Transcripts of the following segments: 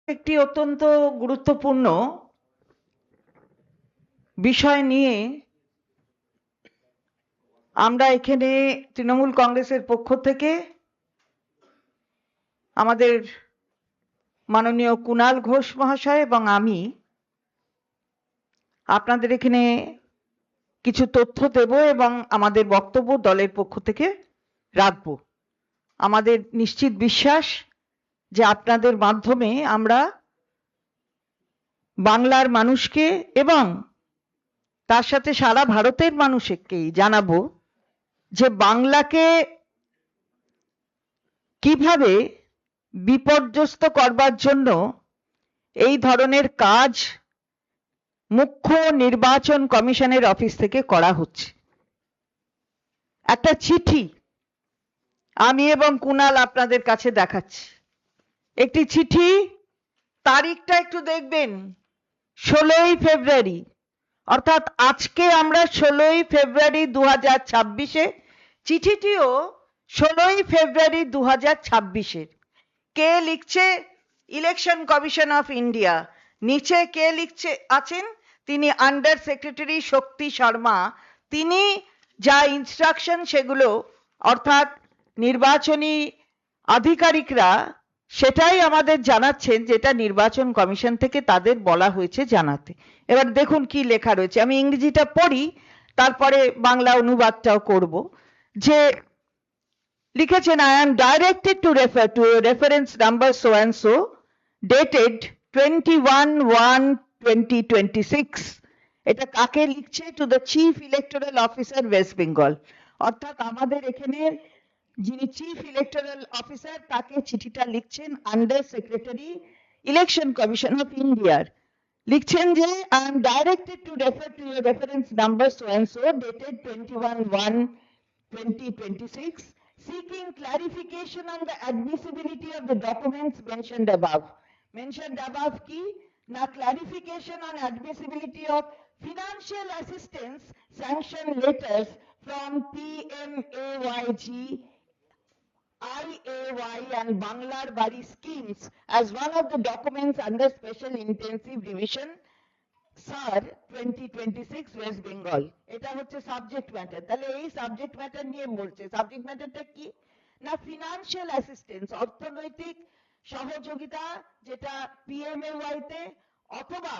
একটি অত্যন্ত গুরুত্বপূর্ণ বিষয় নিয়ে আমরা এখানে তৃণমূল কংগ্রেসের পক্ষ থেকে আমাদের মাননীয় কুণাল ঘোষ মহাশয় এবং আমি আপনাদের এখানে কিছু তথ্য দেব এবং আমাদের বক্তব্য দলের পক্ষ থেকে রাখব। আমাদের নিশ্চিত বিশ্বাস যে আপনাদের মাধ্যমে আমরা বাংলার মানুষকে এবং তার সাথে সারা ভারতের মানুষকেই জানাবো যে বাংলাকে কিভাবে বিপর্যস্ত করবার জন্য এই ধরনের কাজ মুখ্য নির্বাচন কমিশনের অফিস থেকে করা হচ্ছে। একটা চিঠি আমি এবং কুণাল আপনাদের কাছে দেখাচ্ছি। একটি চিঠি, তারিখটা একটু দেখবেন, 16ই ফেব্রুয়ারি, অর্থাৎ আজকে আমরা 16ই ফেব্রুয়ারি 2026-এ, চিঠিটিও 16ই ফেব্রুয়ারি 2026-এর। কে লিখছে? Election commission of India. নিচে কে লিখছে আছেন? তিনি আন্ডার সেক্রেটারি শক্তি শর্মা। তিনি যা ইনস্ট্রাকশন সেগুলো, অর্থাৎ নির্বাচনী আধিকারিকরা সেটাই আমাদের জানাচ্ছেন, যেটা নির্বাচন কমিশন থেকে তাদের বলা হয়েছে জানাতে। এবার দেখুন কি লেখা রয়েছে, আমি ইংরেজিটা পড়ি, তারপরে বাংলা অনুবাদটাও করব। যে লিখেছেন, I am directed to refer to a reference number so and so dated 21/1/2026. এটা কাকে লিখছে? To the chief electoral officer West Bengal. অর্থাৎ আমাদের এখানে যিনি চিফ ইলেকটোরাল অফিসার তাকে চিঠিটা লিখছেন under secretary election commission of ইন্ডিয়ার। লিখছেন যে I am directed to refer to a reference number so and so dated 21/1/2026 seeking clarification on the admissibility of the documents mentioned above. Mentioned above কি না? Clarification on admissibility of financial assistance sanction letters from PMAYG, IAY and Banglar Bari schemes as one of the documents under Special Intensive Revision SAR 2026 West Bengal. এটা হচ্ছে subject matter. তাহলে এই subject matter নিয়ে বলছে। Subject ম্যাটারটা কি না? Financial assistance, অর্থনৈতিক সহযোগিতা, যেটা পিএমএওয়াই তে অথবা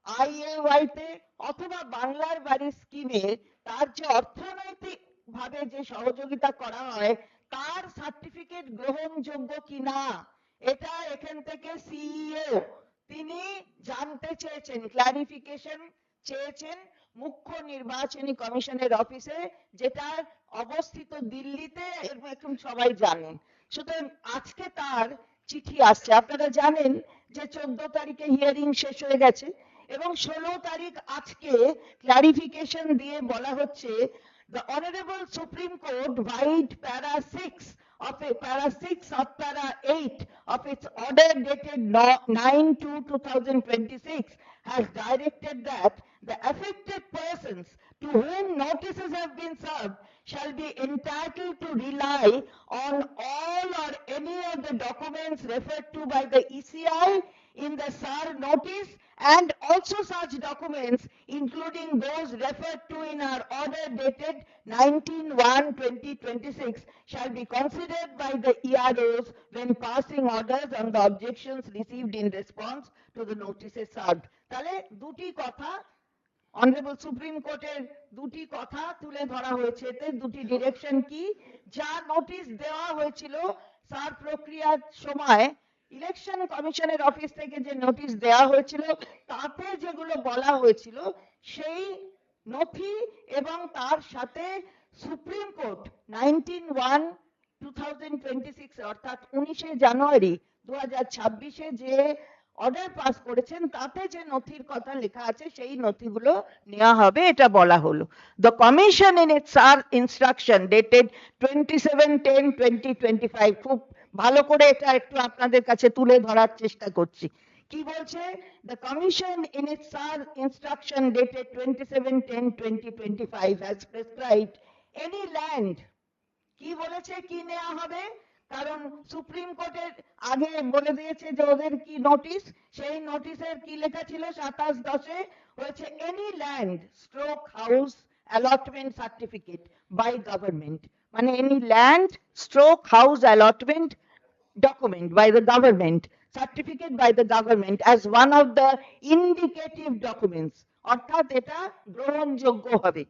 আইএওয়াই তে অথবা বাংলার বাড়ি স্কিমে তার যে অর্থনৈতিক ভাবে যে সহযোগিতা করা হয় তার সার্টিফিকেট গ্রহণযোগ্য কিনা, এটা এখান থেকে সিইও তিনি জানতে চেয়েছেন, ক্লারিফিকেশন চেয়েছেন মুখ্য নির্বাচনী কমিশনের অফিসে, যেটা অবস্থিত দিল্লিতে, এরকম সবাই জানেন। সুতরাং আজকে তার চিঠি আসছে। আপনারা জানেন যে 14 তারিখে হিয়ারিং শেষ হয়ে গেছে এবং 16 তারিখ আজকে ক্লারিফিকেশন দিয়ে বলা হচ্ছে the honorable supreme court vide para 6 of para 8 of its order dated 9/2/2026 has directed that the affected persons to whom notices have been served shall be entitled to rely on all or any of the documents referred to by the ECI in the SAR notice, and also such documents including those referred to in our order dated 19/1/2026 shall be considered by the EROs when passing orders on the objections received in response to the notices served. তাহলে দুটি কথা honourable supreme কোর্টের দুটি কথা তুলে ধরা হয়েছে। এতে দুটি ডিরেকশন কি, যা নোটিশ দেওয়া হয়েছিল সার প্রক্রিয়ার সময় ইলেকশন কমিশনের অফিস থেকে যে নোটিশ দেওয়া হয়েছিল তাতে যেগুলো বলা হয়েছিল সেই নথি এবং তার সাথে সুপ্রিম কোর্ট 19/1/2026 অর্থাৎ 19শে জানুয়ারি 2026-এ যে অর্ডার পাস করেছেন তাতে যে নথির কথা লেখা আছে সেই নথিগুলো নেওয়া হবে, এটা বলা হলো। The commission in its instruction dated 27/10/2025, খুব ভালো করে এটা একটু আপনাদের কাছে তুলে ধরার চেষ্টা করছি। কি বলছে? The commission in its instruction dated 27/10/2025 has prescribed any land, কি বলেছে, কি নেওয়া হবে? কারণ সুপ্রিম কোর্টের আগে বলে দিয়েছে যে ওদের কি নোটিশ, সেই নোটিশের কি লেখা ছিল 27/10 হয়েছে any land stroke house allotment certificate by government, মানে any land stroke house allotment document by the government, certificate by the government as one of the indicative documents, অর্থাৎ এটা গ্রহণযোগ্য হবে।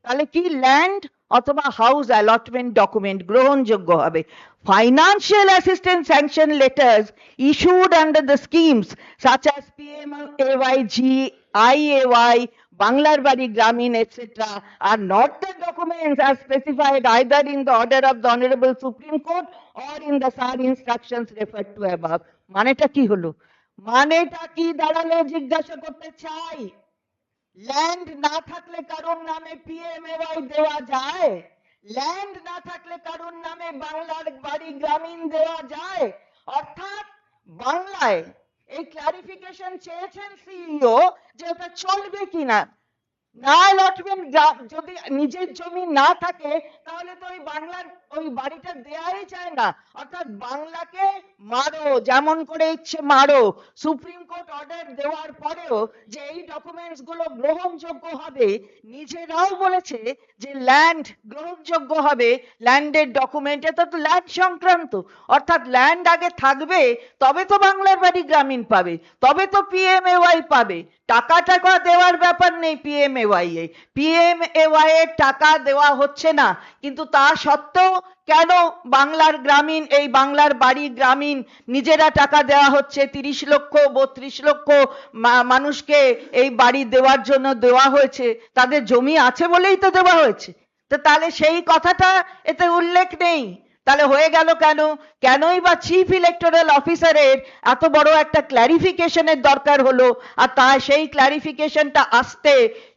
তাহলে কি ল্যান্ড অথবা হাউস অ্যালটমেন্ট ডকুমেন্ট গ্রহণযোগ্য হবে। Financial assistance sanction letters issued under the schemes such as PMAYG, IAY, Banglar Badi Gramin, etc. are not the documents as specified either in the order of the Honorable Supreme Court or in the SAR instructions referred to above. মানেটা কি হলো? মানেটা কি দাঁড়ালো জিজ্ঞাসা করতে চাই। Land না থাকলে কারোর নামে PMAY দেওয়া যায়? ল্যান্ড না থাকলে কারোর নামে বাংলার বাড়ি গ্রামীণ দেওয়া যায়? অর্থাৎ বাংলায় এই ক্লারিফিকেশন চেয়েছেন সিইও যে ওটা চলবে কিনা। না অ্যালটমেন্ট যদি নিজের জমি না থাকে তাহলে তো ওই বাংলার ওই বাড়িটা দেয়াই যায় না। অর্থাৎ বাংলাকে মারো, যেমন করে ইচ্ছে মারো। সুপ্রিম কোর্ট অর্ডার দেওয়ার পরেও যে এই ডকুমেন্টস গুলো গ্রহণযোগ্য হবে, নিজেরাও বলেছে যে ল্যান্ড গ্রহণযোগ্য হবে, ল্যান্ডের ডকুমেন্ট, এটা তো ল্যান্ড সংক্রান্ত। অর্থাৎ ল্যান্ড আগে থাকবে তবে তো বাংলার বাড়ি গ্রামীণ পাবে, তবে তো PMAY পাবে। টাকা টাকা দেওয়ার ব্যাপার নেই PMAY এ, PMAY এর টাকা দেওয়া হচ্ছে না, কিন্তু তা সত্ত্বেও কেন বাংলার গ্রামীণ এই বাংলার বাড়ি গ্রামীণ নিজেরা টাকা দেওয়া হচ্ছে? 30 লক্ষ 32 লক্ষ মানুষকে এই বাড়ি দেওয়ার জন্য দেওয়া হয়েছে, তাদের জমি আছে বলেই তো দেওয়া হয়েছে। তো তাহলে সেই কথাটা এতে উল্লেখ নেই। তাহলে হয়ে গেল কেন? কেনই বা চিফ ইলেকটোরাল অফিসারের এত বড় একটা ক্ল্যারিফিকেশনের দরকার হলো? আর তা সেই ক্ল্যারিফিকেশনটা আসতে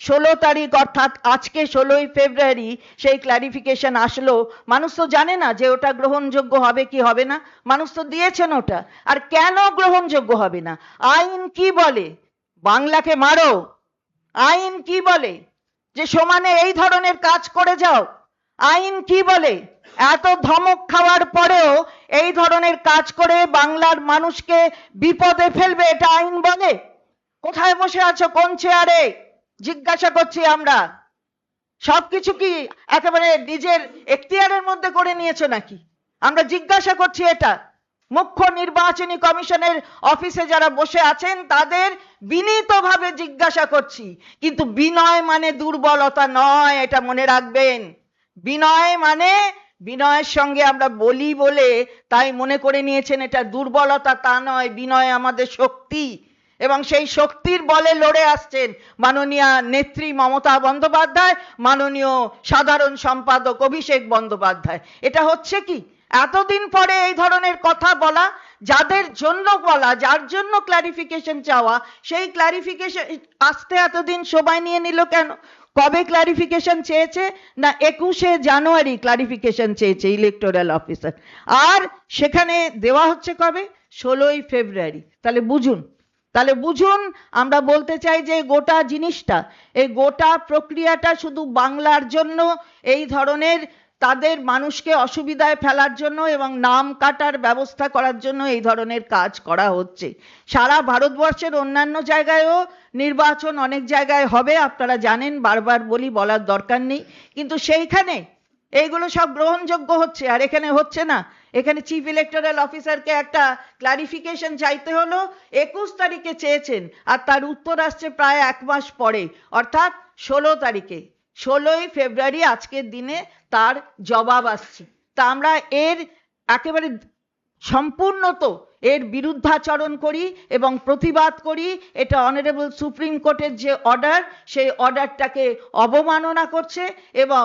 16 তারিখ অর্থাৎ আজকে 16ই ফেব্রুয়ারি সেই ক্ল্যারিফিকেশন আসলো। মানুষ তো জানে না যে ওটা গ্রহণযোগ্য হবে কি হবে না, মানুষ তো দিয়েছেন ওটা। আর কেন গ্রহণযোগ্য হবে না? আইন কি বলে? বাংলাকে মারো। আইন কি বলে? যে সমানে এই ধরনের কাজ করে যাও। আইন কি বলে? এত ধমক খাওয়ার পরেও এই ধরনের কাজ করে বাংলার মানুষকে বিপদে ফেলবে, এটা আইন বলে? কোথায় বসে আছো? কোন চেয়ারে? জিজ্ঞাসা করছি আমরা। সবকিছু কি একেবারে নিজের এখতিয়ারের মধ্যে করে নিয়েছো নাকি? আমরা জিজ্ঞাসা করছি এটা। মুখ্য নির্বাচনী কমিশনের অফিসে যারা বসে আছেন তাদের বিনীতভাবে জিজ্ঞাসা করছি। কিন্তু বিনয় মানে দুর্বলতা নয়, এটা মনে রাখবেন। বিনয় মানে বিনয়ের সঙ্গে আমরা বলি বলে তাই মনে করে নিয়েছেন এটা দুর্বলতা, তা নয়। বিনয় আমাদের শক্তি, এবং সেই শক্তির বলে লড়ে আসছেন মাননীয় নেত্রী মমতা বন্দ্যোপাধ্যায়, মাননীয় সাধারণ সম্পাদক অভিষেক বন্দ্যোপাধ্যায়। এটা হচ্ছে কি এতদিন পরে এই ধরনের কথা বলা, যাদের জন্য বলা, যার জন্য ক্লারিফিকেশন চাওয়া, সেই ক্লারিফিকেশন আসতে এতদিন সময় নিয়ে নিল কেন? কবে ক্লারিফিকেশন চেয়েছে? না 21শে জানুয়ারি ক্লারিফিকেশন চেয়েছে ইলেকটোরাল অফিসার, আর সেখানে দেওয়া হচ্ছে কবে? 16ই ফেব্রুয়ারি। তাহলে বুঝুন আমরা বলতে চাই যে গোটা জিনিসটা, এই গোটা প্রক্রিয়াটা শুধু বাংলার জন্য এই ধরনের তাদের মানুষকে অসুবিধায় ফেলার জন্য এবং নাম কাটার ব্যবস্থা করার জন্য এই ধরনের কাজ করা হচ্ছে। সারা ভারতবর্ষের অন্যান্য জায়গায়ও নির্বাচন অনেক জায়গায় হবে, আপনারা জানেন, বারবার বলি, বলার দরকার নেই। কিন্তু সেইখানে এইগুলো সব গ্রহণযোগ্য হচ্ছে, আর এখানে হচ্ছে না। এখানে চিফ ইলেকটোরাল অফিসারকে একটা ক্লারিফিকেশন চাইতে হলো, 21 তারিখে চেয়েছেন, আর তার উত্তর আসছে প্রায় 1 মাস পরে, অর্থাৎ 16 তারিখে। 16ই ফেব্রুয়ারি আজকের দিনে তার জবাব আসছে। তা আমরা এর একেবারে সম্পূর্ণ তো এর বিরুদ্ধাচরণ করি এবং প্রতিবাদ করি। এটা অনারেবল সুপ্রিম কোর্টের যে অর্ডার, সেই অর্ডারটাকে অবমাননা করছে এবং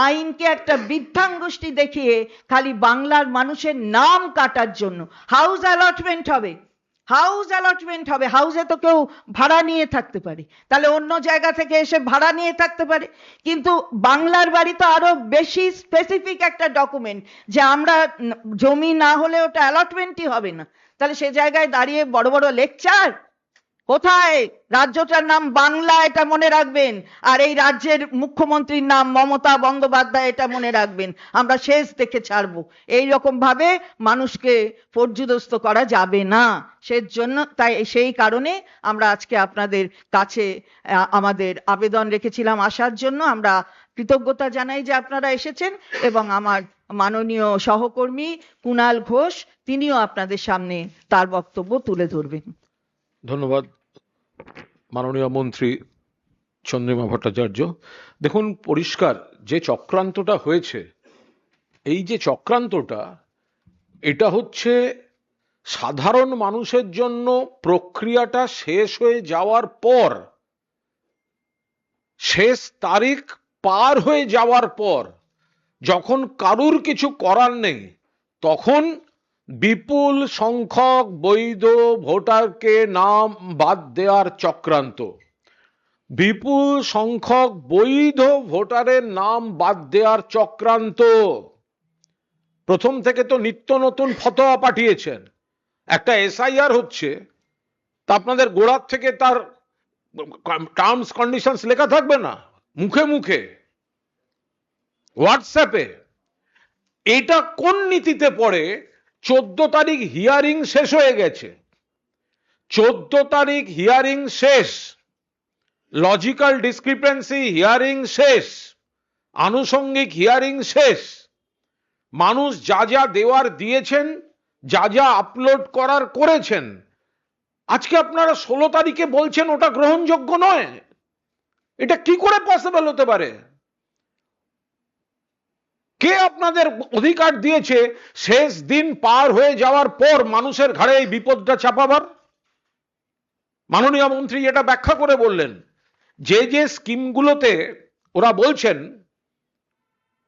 আইনকে একটা বৃদ্ধাঙ্গুষ্টি দেখিয়ে খালি বাংলার মানুষের নাম কাটার জন্য। হাউস অ্যালটমেন্ট হবে, হাউস অ্যালটমেন্ট হবে। হাউসে তো কেউ ভাড়া নিয়ে থাকতে পারে, তাহলে অন্য জায়গা থেকে এসে ভাড়া নিয়ে থাকতে পারে। কিন্তু বাংলার বাড়ি তো আরো বেশি স্পেসিফিক একটা ডকুমেন্ট, যে আমরা জমি না হলে ওটা অ্যালটমেন্টই হবে না। তাহলে সে জায়গায় দাঁড়িয়ে বড় বড় লেকচার কোথায়? রাজ্যটার নাম বাংলা, এটা মনে রাখবেন। আর এই রাজ্যের মুখ্যমন্ত্রীর নাম মমতা বন্দ্যোপাধ্যায়, এটা মনে রাখবেন। আমরা শেষ দেখে ছাড়বো। এই রকম ভাবে মানুষকে পর্যুদস্ত করা যাবে না। সেজন্য তাই সেই কারণে আমরা আজকে আপনাদের কাছে আমাদের আবেদন রেখেছিলাম আসার জন্য। আমরা কৃতজ্ঞতা জানাই যে আপনারা এসেছেন, এবং আমার মাননীয় সহকর্মী কুণাল ঘোষ তিনিও আপনাদের সামনে তার বক্তব্য তুলে ধরবেন। ধন্যবাদ মাননীয় মন্ত্রী চন্দ্রিমা ভট্টাচার্য। দেখুন, পরিষ্কার যে চক্রান্তটা হয়েছে, এই যে চক্রান্তটা, এটা হচ্ছে সাধারণ মানুষের জন্য প্রক্রিয়াটা শেষ হয়ে যাওয়ার পর, শেষ তারিখ পার হয়ে যাওয়ার পর, যখন কারুর কিছু করার নেই, তখন বিপুল সংখ্যক বৈধ ভোটারকে নাম বাদ দেওয়ার চক্রান্ত, বিপুল সংখ্যক বৈধ ভোটারের নাম বাদ দেওয়ার চক্রান্ত। প্রথম থেকে তো নিত্য নতুন ফতোয়া পাঠিয়েছেন। একটা এসআইআর হচ্ছে, তা আপনাদের গোড়ার থেকে তার টার্মস কন্ডিশনস লেখা থাকবে না মুখে মুখে, হোয়াটসঅ্যাপে? এটা কোন নীতিতে পড়ে? 14 তারিখ হিয়ারিং শেষ হয়ে গেছে, 14 তারিখ হিয়ারিং শেষ, লজিক্যাল ডিসক্রিপেন্সি হিয়ারিং শেষ, আনুষঙ্গিক হিয়ারিং শেষ, মানুষ যা যা দেওয়ার দিয়েছেন, যা যা আপলোড করার করেছেন। আজকে আপনারা 16 তারিখে বলছেন ওটা গ্রহণযোগ্য নয়। এটা কি করে পসিবল হতে পারে? কে আপনাদের অধিকার দিয়েছে শেষ দিন পার হয়ে যাওয়ার পর মানুষের ঘাড়ে এই বিপদটা চাপাবার? মাননীয় মন্ত্রী এটা ব্যাখ্যা করে বললেন, যে যে স্কিমগুলোতে ওরা বলছেন,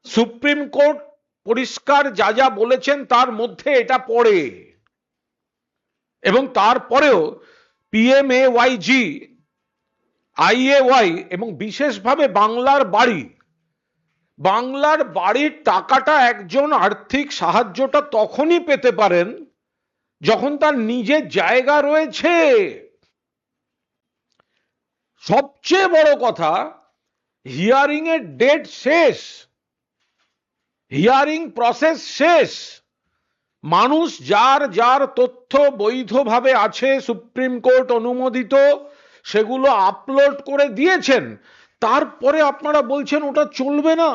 সুপ্রিম কোর্ট পরিষ্কার যা যা বলেছেন তার মধ্যে এটা পড়ে, এবং তারপরেও পিএমএওয়াইজি, আইএওয়াই এবং বিশেষভাবে বাংলার বাড়ি, বাংলার বাড়ির টাকাটা একজন আর্থিক সাহায্যটা তখনই পেতে পারেন যখন তার নিজের জায়গা রয়েছে। সবচেয়ে বড় কথা, হিয়ারিং এর ডেট শেষ, হিয়ারিং প্রসেস শেষ, মানুষ যার যার তথ্য বৈধভাবে আছে সুপ্রিম কোর্ট অনুমোদিত সেগুলো আপলোড করে দিয়েছেন, তারপরে আপনারা বলছেন ওটা চলবে না।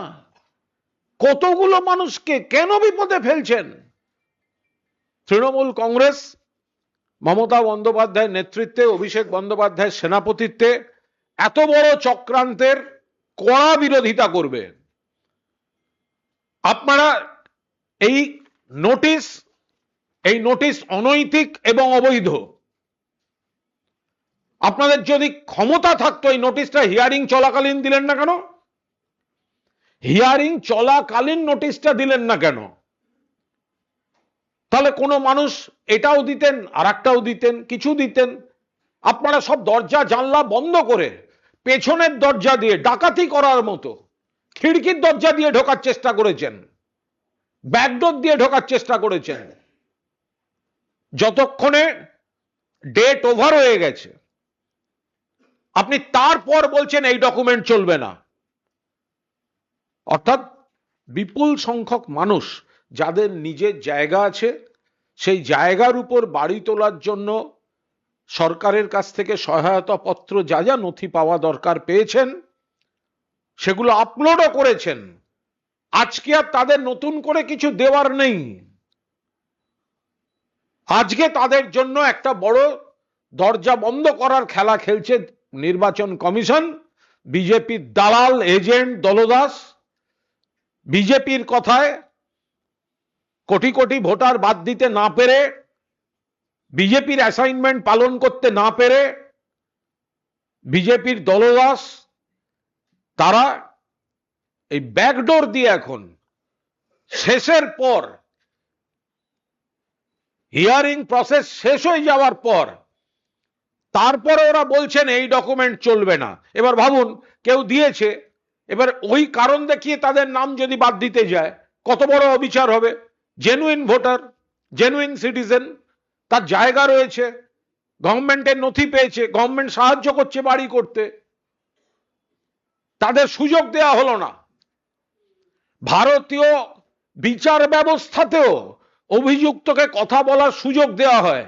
কতগুলো মানুষকে কেন বিপদে ফেলছেন? তৃণমূল কংগ্রেস মমতা বন্দ্যোপাধ্যায়ের নেতৃত্বে, অভিষেক বন্দ্যোপাধ্যায়ের সেনাপতিত্বে এত বড় চক্রান্তের কড়া বিরোধিতা করবে। আপনারা এই নোটিশ অনৈতিক এবং অবৈধ। আপনাদের যদি ক্ষমতা থাকতো এই নোটিশটা হিয়ারিং চলাকালীন দিলেন না কেন? হিয়ারিং চলাকালীন নোটিশটা দিলেন না কেন? তাহলে কোনো মানুষ এটাও দিতেন, আর একটাও দিতেন, কিছু দিতেন। আপনারা সব দরজা জানলা বন্ধ করে পেছনের দরজা দিয়ে ডাকাতি করার মতো খিড়কির দরজা দিয়ে ঢোকার চেষ্টা করেছেন, ব্যাকডোর দিয়ে ঢোকার চেষ্টা করেছেন। যতক্ষণে ডেট ওভার হয়ে গেছে আপনি তারপর বলছেন এই ডকুমেন্ট চলবে না। অর্থাৎ বিপুল সংখ্যক মানুষ যাদের নিজের জায়গা আছে, সেই জায়গার উপর বাড়ি তোলার জন্য সরকারের কাছ থেকে সহায়তা পত্র যা যা নথি পাওয়া দরকার পেয়েছেন, সেগুলো আপলোডও করেছেন। আজকে আর তাদের নতুন করে কিছু দেওয়ার নেই। আজকে তাদের জন্য একটা বড় দরজা বন্ধ করার খেলা খেলছে নির্বাচন কমিশন। বিজেপির দালাল এজেন্ট দলদাস বিজেপির কথায় কোটি কোটি ভোটার বাদ দিতে না পেরে, বিজেপির অ্যাসাইনমেন্ট পালন করতে না পেরে, বিজেপির দলদাস তারা এই ব্যাকডোর দিয়ে এখন শেষের পর, হিয়ারিং প্রসেস শেষ হয়ে যাওয়ার পর, তারপরে ওরা বলছেন এই ডকুমেন্ট চলবে না। এবার ভাবুন, কেউ দিয়েছে, এবার ওই কারণ দেখিয়ে তাদের নাম যদি বাদ দিতে যায়, কত বড় অবিচার হবে। জেনুইন ভোটার, জেনুইন সিটিজেন, তার জায়গা রয়েছে, গভর্নমেন্টের নথি পেয়েছে, গভর্নমেন্ট সাহায্য করছে বাড়ি করতে, তাদের সুযোগ দেয়া হলো না। ভারতীয় বিচার ব্যবস্থাতেও অভিযুক্তকে কথা বলার সুযোগ দেওয়া হয়,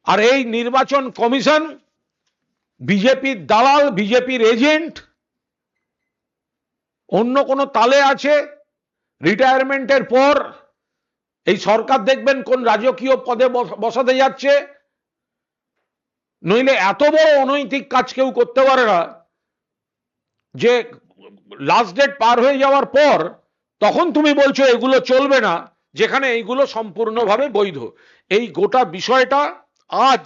আর এই নির্বাচন কমিশন বিজেপির দালাল, বিজেপির এজেন্ট, অন্য কোনো তালে আছে। রিটায়ারমেন্টের পর এই সরকার দেখবেন কোন রাজকীয় পদে বসাতে যাচ্ছে, নইলে এত বড় অনৈতিক কাজ কেউ করতে পারে না যে লাস্ট ডেট পার হয়ে যাওয়ার পর তখন তুমি বলছো এগুলো চলবে না, যেখানে এইগুলো সম্পূর্ণভাবে বৈধ। এই গোটা বিষয়টা আজ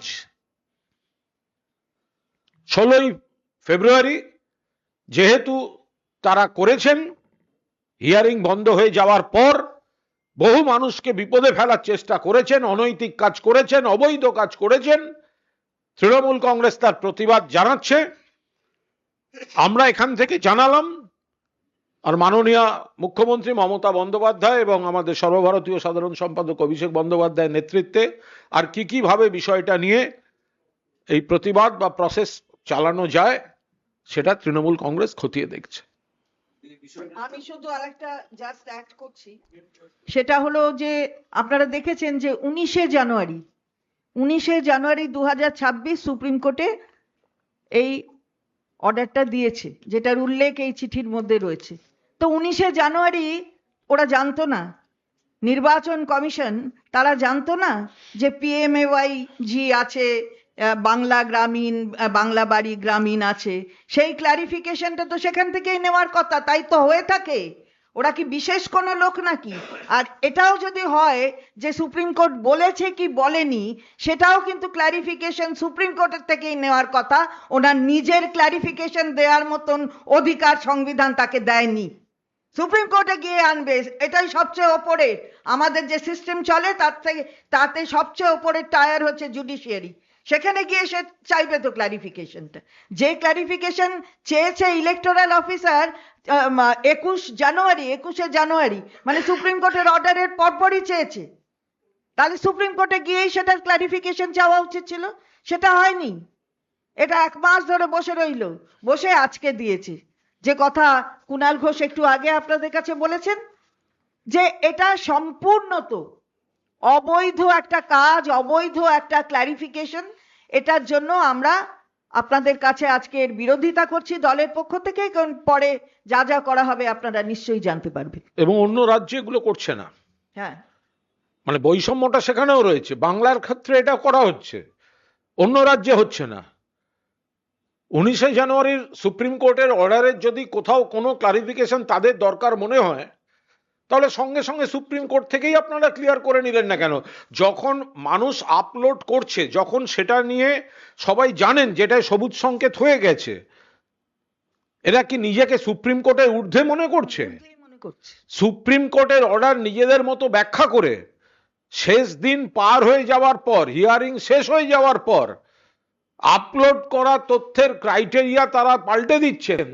16ই ফেব্রুয়ারি যেহেতু তারা করেছেন, হিয়ারিং বন্ধ হয়ে যাওয়ার পর বহু মানুষকে বিপদে ফেলার চেষ্টা করেছেন, অনৈতিক কাজ করেছেন, অবৈধ কাজ করেছেন, তৃণমূল কংগ্রেস তার প্রতিবাদ জানাচ্ছে। আমরা এখান থেকে জানালাম, আর মাননীয় মুখ্যমন্ত্রী মমতা বন্দ্যোপাধ্যায় এবং আমাদের সর্বভারতীয় সাধারণ সম্পাদক অভিষেক বন্দ্যোপাধ্যায়ের নেতৃত্বে আর কি ভাবে বিষয়টা নিয়ে এই প্রতিবাদ বা প্রসেস চালানো যায় সেটা তৃণমূল কংগ্রেস খতিয়ে দেখছে। আমি শুধু আরেকটা জাস্ট অ্যাড করছি, সেটা হলো যে আপনারা দেখেছেন যে 19শে জানুয়ারি 2026 সুপ্রিম কোর্টে এই অর্ডারটা দিয়েছে, যেটার উল্লেখ এই চিঠির মধ্যে রয়েছে। তো 19শে জানুয়ারি ওরা জানতো না, নির্বাচন কমিশন তারা জানতো না যে PMAY আছে, বাংলা গ্রামীণ, বাংলা বাড়ি গ্রামীণ আছে, সেই ক্লারিফিকেশনটা তো সেখান থেকেই নেওয়ার কথা। তাই তো হয়ে থাকে, ওরা কি বিশেষ কোনো লোক নাকি? আর এটাও যদি হয় যে সুপ্রিম কোর্ট বলেছে কি বলেনি, সেটাও কিন্তু ক্লারিফিকেশন সুপ্রিম কোর্টের থেকেই নেওয়ার কথা। ওনার নিজের ক্লারিফিকেশন দেওয়ার মতন অধিকার সংবিধান তাকে দেয়নি, সুপ্রিম কোর্টে গিয়ে আনবে। এটাই সবচেয়ে ওপরে আমাদের যে সিস্টেম চলে তাতে সবচেয়ে ওপরের টায়ার হচ্ছে জুডিশিয়ারি, সেখানে গিয়ে সে চাইবে তো ক্লারিফিকেশনটা। যে ক্লারিফিকেশন চেয়েছে ইলেকটোরাল অফিসার 21শে জানুয়ারি মানে সুপ্রিম কোর্টের অর্ডারের পরপরই চেয়েছে, তাহলে সুপ্রিম কোর্টে গিয়েই সেটার ক্লারিফিকেশন চাওয়া উচিত ছিল, সেটা হয়নি। এটা 1 মাস ধরে বসে রইল, বসে আজকে দিয়েছে। যে কথা কুণাল ঘোষ একটু আগে আপনাদের কাছে বলেছেন যে এটা সম্পূর্ণ তো অবৈধ একটা কাজ, অবৈধ একটা ক্লারিফিকেশন। এটার জন্য আমরা আপনাদের কাছে আজকে এর বিরোধিতা করছি দলের পক্ষ থেকে, কারণ পরে যা যা করা হবে আপনারা নিশ্চয়ই জানতে পারবেন। এবং অন্য রাজ্যে এগুলো করছে না, হ্যাঁ, মানে বৈষম্যটা সেখানেও রয়েছে। বাংলার ক্ষেত্রে এটা করা হচ্ছে, অন্য রাজ্যে হচ্ছে না। 19শে জানুয়ারির সুপ্রিম কোর্টের অর্ডারের যদি কোথাও কোনো ক্লারিফিকেশন তাদের দরকার মনে হয়, তাহলে সঙ্গে সঙ্গে সুপ্রিম কোর্ট থেকেই আপনারা ক্লিয়ার করে নিলেন না কেন? যখন মানুষ আপলোড করছে, যখন সেটা নিয়ে সবাই জানেন যেটা সবুজ সংকেত হয়ে গেছে, এরা কি নিজেকে সুপ্রিম কোর্টের ঊর্ধ্বে মনে করছে? সুপ্রিম কোর্টের অর্ডার নিজেদের মতো ব্যাখ্যা করে শেষ দিন পার হয়ে যাওয়ার পর, হিয়ারিং শেষ হয়ে যাওয়ার পর আপলোড করা তথ্যের ক্রাইটেরিয়া তারা পাল্টে দিচ্ছেন।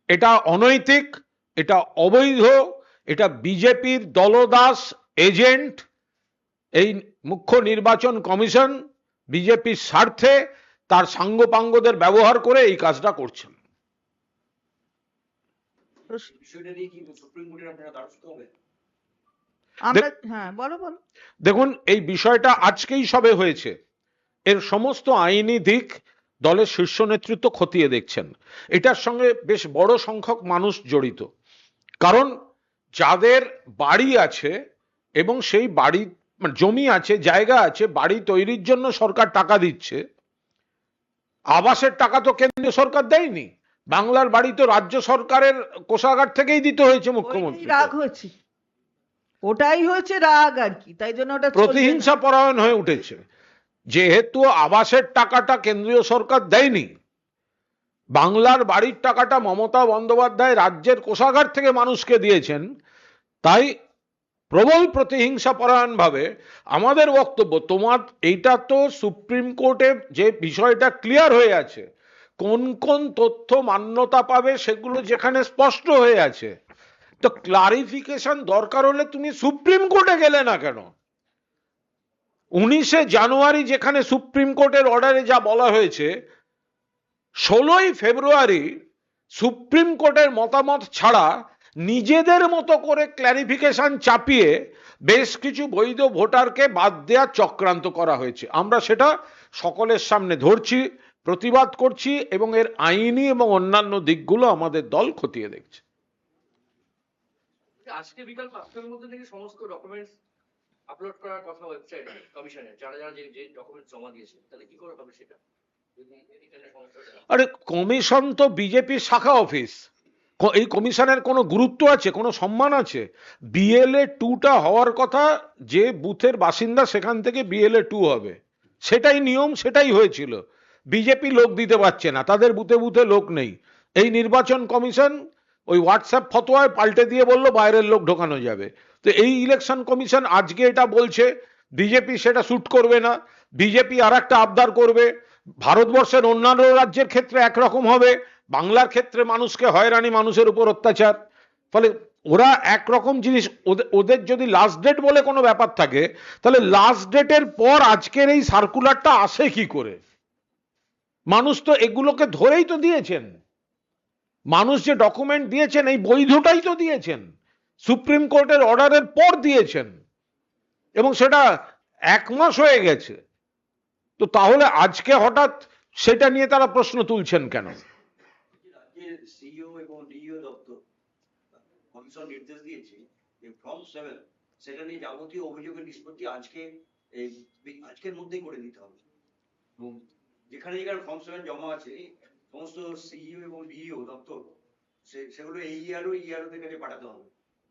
এটা অনৈতিক, এটা অবৈধ, এটা বিজেপির দলদাস এজেন্ট। এই মুখ্য নির্বাচন কমিশন বিজেপির স্বার্থে তার সাঙ্গপাঙ্গদের ব্যবহার করে এই কাজটা করছেন। দেখুন, এই বিষয়টা আজকেই সবে হয়েছে, এর সমস্ত আইনি দিক দলের শীর্ষ নেতৃত্ব খতিয়ে দেখছেন। এটার সঙ্গে বেশ বড় সংখ্যক মানুষ জড়িত, কারণ যাদের বাড়ি আছে এবং সেই বাড়ি জমি আছে, জায়গা আছে, বাড়ি তৈরির জন্য সরকার টাকা দিচ্ছে, আবাসের টাকা তো কেন্দ্রীয় সরকার দেয়নি, বাংলার বাড়ি তো রাজ্য সরকারের কোষাগার থেকেই দিতে হয়েছে মুখ্যমন্ত্রী। রাগ হয়েছে, ওটাই হয়েছে রাগ আর কি, তাই জন্য ওটা প্রতিহিংসা পরায়ণ হয়ে উঠেছে। যেহেতু আবাসের টাকাটা কেন্দ্রীয় সরকার দেয়নি, বাংলার বাড়ির টাকাটা মমতা বন্দ্যোপাধ্যায় রাজ্যের কোষাগার থেকে মানুষকে দিয়েছেন, তাই প্রবল প্রতিহিংসা পরায়ণ ভাবে আমাদের বক্তব্য, তোমার এইটা তো সুপ্রিম কোর্টে যে বিষয়টা ক্লিয়ার হয়ে আছে, কোন কোন তথ্য মান্যতা পাবে সেগুলো যেখানে স্পষ্ট হয়ে আছে, তো ক্লারিফিকেশন দরকার হলে তুমি সুপ্রিম কোর্টে গেলে না কেন? 19শে জানুয়ারি যেখানে সুপ্রিম কোর্টের অর্ডারে যা বলা হয়েছে, 16ই ফেব্রুয়ারি সুপ্রিম কোর্টের মতামত ছাড়া নিজেদের মতো করে ক্ল্যারিফিকেশন চাপিয়ে বেশ কিছু বৈধ ভোটারকে বাদ দেওয়ার চক্রান্ত করা হয়েছে। আমরা সেটা সকলের সামনে ধরছি, প্রতিবাদ করছি এবং এর আইনি এবং অন্যান্য দিকগুলো আমাদের দল খতিয়ে দেখছে। আজকে বিকাল 5টার মধ্যে থেকে সমস্ত ডকুমেন্টস আপলোড করার কথা ওয়েবসাইটে কমিশনের, যারা যারা যে ডকুমেন্টস জমা দিয়েছে, তাহলে কি করে হবে সেটা? আরে কমিশন তো বিজেপির শাখা অফিস, এই কমিশনের কোনো গুরুত্ব আছে, কোনো সম্মান আছে? বিএলএ 2টা হওয়ার কথা, যে বুথের বাসিন্দা সেখান থেকে বিএলএ 2 হবে, সেটাই নিয়ম, সেটাই হয়েছিল। বিজেপি লোক দিতে পারছে না, তাদের বুথে বুথে লোক নেই। এই নির্বাচন কমিশন ওই হোয়াটসঅ্যাপ ফতোয়ায় পাল্টে দিয়ে বললো বাইরের লোক ঢোকানো যাবে। তো এই ইলেকশন কমিশন আজকে এটা বলছে, বিজেপি সেটা শুট করবে না। বিজেপি আর একটা আবদার করবে, ভারতবর্ষের অন্যান্য রাজ্যের ক্ষেত্রে একরকম হবে, বাংলার ক্ষেত্রে মানুষকে হয়রানি, মানুষের উপর অত্যাচার। ফলে ওরা একরকম জিনিস, ওদের যদি লাস্ট ডেট বলে কোনো ব্যাপার থাকে, তাহলে লাস্ট ডেটের পর আজকের এই সার্কুলারটা আসে কি করে? মানুষ তো এগুলোকে ধরেই তো দিয়েছেন, মানুষ যে ডকুমেন্ট দিয়েছেন এই বৈধটাই তো দিয়েছেন, সুপ্রিম কোর্টের অর্ডারের পর দিয়েছেন, এবং সেটা 1 মাস হয়ে গেছে। তো তাহলে আজকে হঠাৎ সেটা নিয়ে তারা প্রশ্ন তুলছেন কেন? সিইও এবং ডিইও দপ্তর কমিশন নির্দেশ দিয়েছে যে ফর্ম 7 সেটা নিয়ে যাবতীয় অভিযোগের নিষ্পত্তি আজকের মধ্যেই করে দিতে হবে। এবং যেখানে যেখানে ফর্ম 7 জমা আছে সমস্ত সিইও এবং ডিইও দপ্তর সেগুলো ইআরওদের কাছে পাঠাতে হবে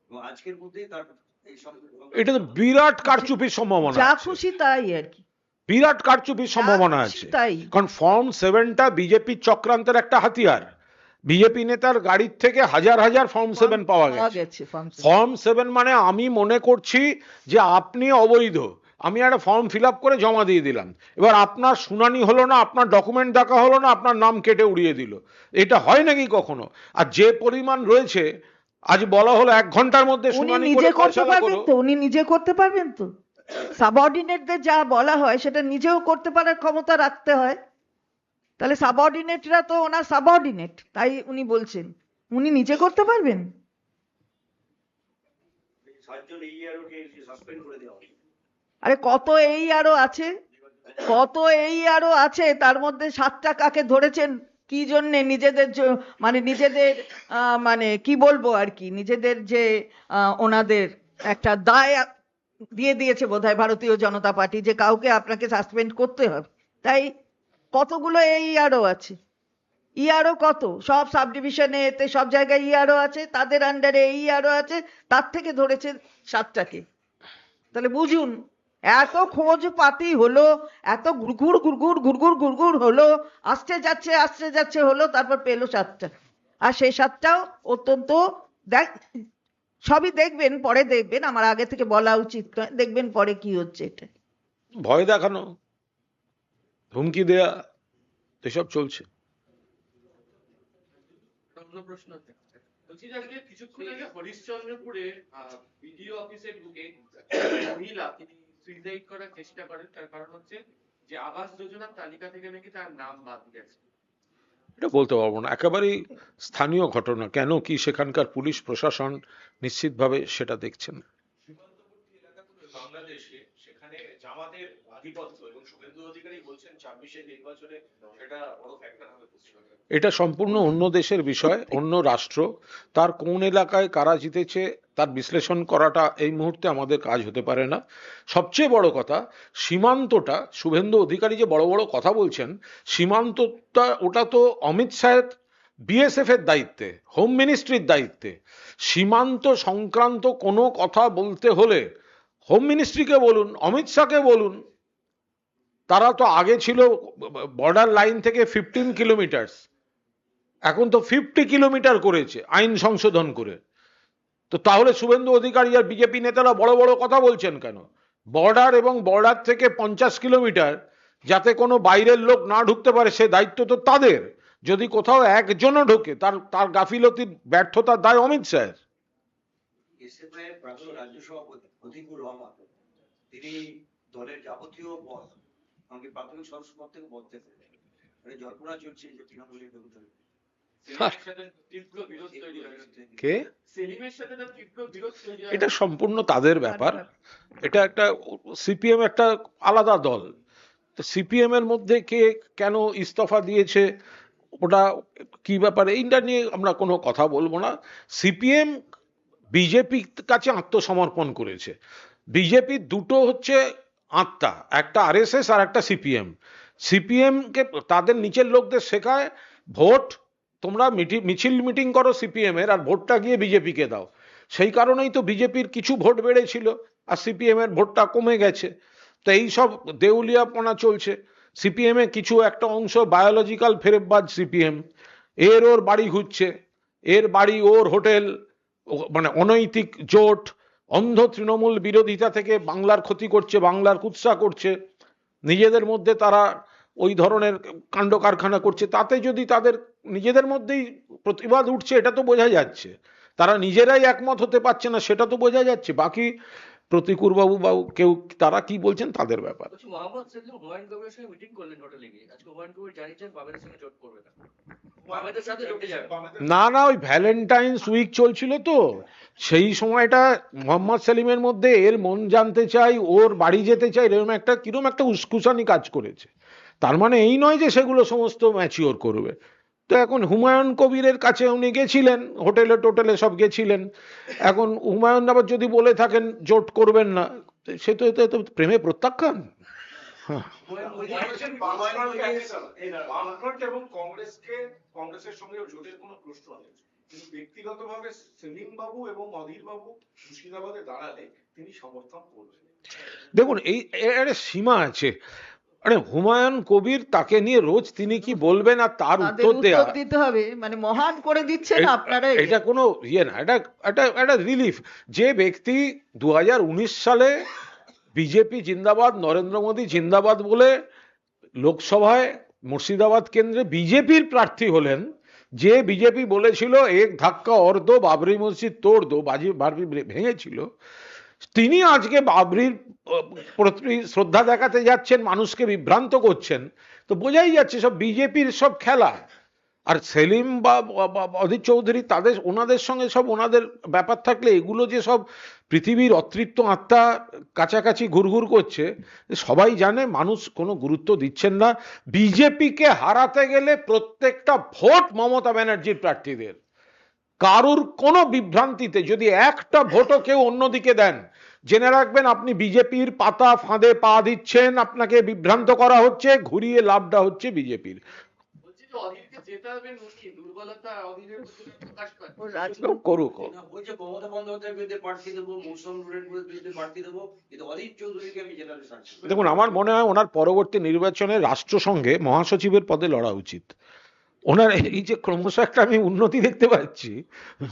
এবং আজকের মধ্যেই তার এই সব। এটা তো বিরাট কারচুপির সম্ভাবনা যা আছে, খুশি তাই আর কি, বিরাট কারচুপির সম্ভাবনা আছে। তাই কারণ ফর্ম 7টা বিজেপির চক্রান্তের একটা হাতিয়ার। বিজেপি নেতার গাড়ির থেকে হাজার হাজার ফর্ম 7 পাওয়া গেছে। ফর্ম 7 মানে আমি মনে করছি যে আপনি অবৈধ, আমি একটা ফর্ম ফিল আপ করে জমা দিয়ে দিলাম, এবার আপনার শুনানি হলো না, আপনার ডকুমেন্ট দেখা হলো না, আপনার নাম কেটে উড়িয়ে দিল। এটা হয় নাকি কখনো? আর যে পরিমাণ রয়েছে, আজ বলা হলো 1 ঘন্টার মধ্যে উনি শুনানি নিজে করে করতে ফয়সালা পারবেন করো। তো, উনি নিজে করতে পারবেন তো? সাবঅর্ডিনেটদের যা বলা হয় সেটা নিজেও করতে পারার ক্ষমতা রাখতে হয়। তাহলে সাবঅর্ডিনেটরা তো ওনার সাবঅর্ডিনেট, তাই উনি বলছেন উনি নিজে করতে পারবেন। 7 জন ইআরওকে সাসপেন্ড করে দেওয়া হবে। আরে কত এই আরো আছে, কত এই আরো আছে, তার মধ্যে 7টা কাকে ধরেছেন কি জন্যে? নিজেদের মানে নিজেদের মানে কি বলবো আর কি, নিজেদের যে ওনাদের একটা দায় দিয়ে দিয়েছে বোধহয় ভারতীয় জনতা পার্টি, যে কাউকে আপনাকে সাসপেন্ড করতে হবে। তাই কতগুলো এই আরো আছে, ইআরও কত, সব সাব ডিভিশনে এতে সব জায়গায় ইআরও আছে, তাদের আন্ডারে ইআরও আছে, তার থেকে ধরেছে 7টাকে। তাহলে বুঝুন, এত খোঁজ পাতি হলো, এত গুড়গুড় গুড়গুড় গুড়গুড় গুড়গুড় হলো, আসতে যাচ্ছে হলো, তারপর পেলো 7টা। আর সেই 7টাও অত্যন্ত সবই দেখবেন, পরে দেখবেন, আমার আগে থেকে বলা উচিত নয়, দেখবেন পরে কি হচ্ছে। এটা ভয় দেখানো, হুমকি দেয়া, এসব চলছে। অন্য প্রশ্ন বলছি যে আজকে কিছুক্ষণ আগে হরিশ্চন্দ্রপুরে বিডিও অফিসে ঢুকে মহিলা তিনি সুইসাইড করার চেষ্টা করেন, তার কারণ হচ্ছে যে আবাস যোজনার তালিকা থেকে নাকি তার নাম বাদ গেছে। এটা বলতে পারবো না, একেবারেই স্থানীয় ঘটনা। কেন কি সেখানকার পুলিশ প্রশাসন নিশ্চিতভাবে সেটা দেখছেন। সীমান্তবর্তী এলাকাগুলো বাংলাদেশে, সেখানে জামাতের আধিপত্য এবং শুভেন্দু অধিকারী বলছেন 26-এর নির্বাচনে এটা বড় ফ্যাক্টর হবে পশ্চিমবঙ্গে। এটা সম্পূর্ণ অন্য দেশের বিষয়, অন্য রাষ্ট্র, তার কোন এলাকায় কারা জিতেছে তার বিশ্লেষণ করাটা এই মুহূর্তে আমাদের কাজ হতে পারে না। সবচেয়ে বড় কথা, সীমান্তটা, শুভেন্দু অধিকারী যে বড় বড় কথা বলছেন, সীমান্তটা ওটা তো অমিত শাহের বিএসএফ এর দায়িত্বে, হোম মিনিস্ট্রির দায়িত্বে। সীমান্ত সংক্রান্ত কোনো কথা বলতে হলে হোম মিনিস্ট্রিকে বলুন, অমিত শাহকে বলুন। তারা তো আগে ছিল বর্ডার লাইন থেকে 15 কিলোমিটার, এখন তো 50 কিলোমিটার করেছে আইন সংশোধন করে। তো তাহলে শুভেন্দু অধিকারী আর বিজেপি নেতারা বড় বড় কথা বলছেন কেন? বর্ডার এবং বর্ডার থেকে 50 কিলোমিটার যাতে কোনো বাইরের লোক না ঢুকতে পারে, সে দায়িত্ব তো তাদের। যদি কোথাও একজনও ঢোকে, তার গাফিলতির ব্যর্থতার দায় অমিত শাহের। এসএফআই এর প্রাক্তন রাজ্য সভাপতি অতীকুর রহমান তিনি দলের যাবতীয় পদ আমাকে প্রাথমিক সদস্য পদ থেকে বদতে মানে জল্পনা চলছে যে তৃণমূলের বিরুদ্ধে সেলিমের সাথে তীব্র বিরোধ তৈরি হয়েছে। কে সেলিমের সাথে তার তীব্র বিরোধ তৈরি হয়। এটা সম্পূর্ণ তাদের ব্যাপার। এটা একটা সিপিএম একটা আলাদা দল, তো সিপিএম এর মধ্যে কে কেন ইস্তফা দিয়েছে ওটা কি ব্যাপারে এইটা নিয়ে আমরা কোনো কথা বলবো না। সিপিএম বিজেপির কাছে আত্মসমর্পণ করেছে। বিজেপির দুটো হচ্ছে আত্মা, একটা আরএসএস আর একটা সিপিএম। সিপিএম কে তাদের নিচের লোকদের শেখায় ভোট তোমরা মিছিল মিটিং করো সিপিএম এর, আর ভোটটা গিয়ে বিজেপিকে দাও। সেই কারণেই তো বিজেপির কিছু ভোট বেড়েছিল আর সিপিএম এর ভোটটা কমে গেছে। তো এই সব দেউলিয়াপনা চলছে। সিপিএম এ কিছু একটা অংশ বায়োলজিক্যাল ফেরেববাজ সিপিএম, এর ওর বাড়ি ঘুরছে, এর বাড়ি ওর হোটেল, মানে অনৈতিক জোট, অন্ধ তৃণমূল বিরোধিতা থেকে বাংলার ক্ষতি করছে, বাংলার কুৎসা করছে, নিজেদের মধ্যে তারা ওই ধরনের কাণ্ড কারখানা করছে। তাতে যদি তাদের নিজেদের মধ্যেই প্রতিবাদ উঠছে এটা তো বোঝা যাচ্ছে, তারা নিজেরাই একমত হতে পারছে না সেটা তো বোঝা যাচ্ছে। বাকি প্রতিকুর বাবু বা কেউ তারা কি বলছেন তাদের ব্যাপার। বলছি মোহাম্মদ সেলিম হুমায়ুন কবিরের সঙ্গে মিটিং করলেন হোটেলে গিয়ে। আজকে হুমায়ুন কবির জানিয়েছেন বামেদের সঙ্গে জোট করবে না, বামেদের সাথে জোটে যাবে। না না, ওই ভ্যালেন্টাইন্স উইক চলছিল তো সেই সময়টা মোহাম্মদ সেলিমের মধ্যে এর মন জানতে চাই, ওর বাড়ি যেতে চাই, এরকম একটা কিরকম একটা উস্কুসানি কাজ করেছে। তার মানে এই নয় যে সেগুলো সমস্ত ম্যাচিওর করবে। তো এখন হুমায়ুন কবিরের কাছে উনি গেছিলেন, হোটেলে টোটেলে সব গেছিলেন। এখন হুমায়ুন আবার যদি বলে থাকেন জোট করবেন না, সে তো এতে তো প্রেমে প্রত্যাখ্যান। বামফ্রন্ট এবং কংগ্রেসের সঙ্গে জোটের কোনো প্রশ্ন নেই, কিন্তু ব্যক্তিগতভাবে সেলিম বাবু এবং অধীর বাবু মুর্শিদাবাদে দাঁড়ালে তিনি সমর্থন করবেন। দেখুন এই এর সীমা আছে। আরে হুমায়ুন কবির তাকে নিয়ে রোজ তিনি কি বলবেন আর তার তাদের উত্তর দেয়া, উত্তর দিতে হবে, মানে মহান করে দিচ্ছেন আপনারা। এটা কোনো ইয়ে না, এটা এটা একটা রিলিফ। যে ব্যক্তি 2019 সালে বিজেপি জিন্দাবাদ নরেন্দ্র মোদী জিন্দাবাদ বলে লোকসভায় মুর্শিদাবাদ কেন্দ্রে বিজেপির প্রার্থী হলেন, যে বিজেপি বলেছিল এক ধাক্কা অর দো বাবরি মসজিদ তোড় দো, বাবরি ভেঙেছিল, তিনি আজকে বাবরির প্রতি শ্রদ্ধা দেখাতে যাচ্ছেন, মানুষকে বিভ্রান্ত করছেন। তো বোঝাই যাচ্ছে সব বিজেপির সব খেলা। আর সেলিম বা অধীর চৌধুরী তাদের ওনাদের সঙ্গে সব ওনাদের ব্যাপার থাকলে এগুলো যে সব পৃথিবীর অতৃপ্ত আত্মা কাছাকাছি ঘুরঘুর করছে সবাই জানে, মানুষ কোনো গুরুত্ব দিচ্ছেন না। বিজেপিকে হারাতে গেলে প্রত্যেকটা ভোট মমতা ব্যানার্জির প্রার্থীদের। কারুর কোনো বিভ্রান্তিতে যদি একটা ভোটও কেউ অন্যদিকে দেন, জেনে রাখবেন আপনি বিজেপির পাতা ফাঁদে পা দিচ্ছেন, আপনাকে বিভ্রান্ত করা হচ্ছে, ঘুরিয়ে লাভটা হচ্ছে বিজেপির। বলছি যে অধীরকে জেতাবেন উনি, দুর্বলতা অধীরের মধ্যে প্রকাশ পাচ্ছে। করুক। বলছে মমতা বন্দ্যোপাধ্যায়ের বিরুদ্ধে প্রার্থী দেবো, মৌসুম রুলের বিরুদ্ধে প্রার্থী দেবো, কিন্তু অধীর চৌধুরীকে আমি জেতাতে চাচ্ছি। দেখুন আমার মনে হয় ওনার পরবর্তী নির্বাচনে রাষ্ট্রসংঘে মহাসচিবের পদে লড়া উচিত। ওনার এই যে ক্রমশ একটা আমি উন্নতি দেখতে পাচ্ছি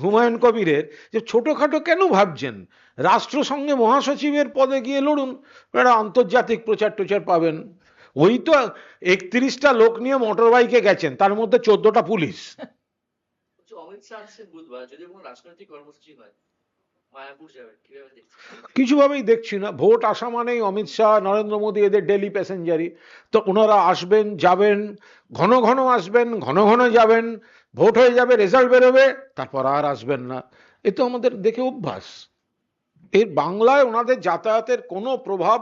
হুমায়ুন কবিরের, যে ছোটখাটো কেন ভাবছেন, রাষ্ট্রসংঘে মহাসচিবের পদে গিয়ে লড়ুন, একটা আন্তর্জাতিক প্রচার টোচার পাবেন। ওই তো 31টা লোক নিয়ে মোটর বাইকে গেছেন, তার মধ্যে 14টা পুলিশ। বলছি অমিত শাহ আসছেন বুধবার, যদি কোনো রাজনৈতিক কর্মসূচি হয় মায়াপুর যাবেন, কিভাবে দেখছেন? কিছুভাবেই দেখছি না। ভোট আসা মানেই অমিত শাহ নরেন্দ্র মোদী এদের ডেলি প্যাসেঞ্জারি, তো ওনারা আসবেন যাবেন, ঘন ঘন আসবেন ঘন ঘন যাবেন, ভোট হয়ে যাবে রেজাল্ট বেরোবে তারপর আর আসবেন না। এ তো আমাদের দেখে অভ্যাস। এর বাংলায় ওনাদের যাতায়াতের কোনো প্রভাব,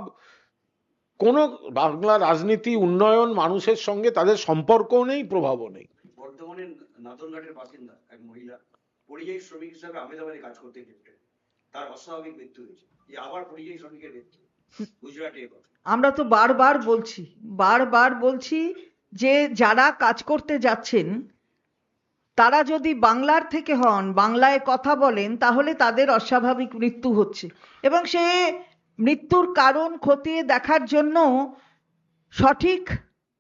কোনো বাংলা রাজনীতি উন্নয়ন মানুষের সঙ্গে তাদের সম্পর্কও নেই, প্রভাবও নেই। বর্তমানে নাতনঘাটের বাসিন্দা এক মহিলা পরিযায়ী শ্রমিক হিসাবে আহমেদাবাদে কাজ করতে গেছিলেন, তার অস্বাভাবিক মৃত্যু হয়েছে। এই আবার পরিযায়ী শ্রমিকের মৃত্যু গুজরাটে। আমরা তো বারবার বলছি যে যারা কাজ করতে যাচ্ছেন তারা যদি বাংলার থেকে হন, বাংলায় কথা বলেন, তাহলে তাদের অস্বাভাবিক মৃত্যু হচ্ছে, এবং সে মৃত্যুর কারণ খতিয়ে দেখার জন্য সঠিক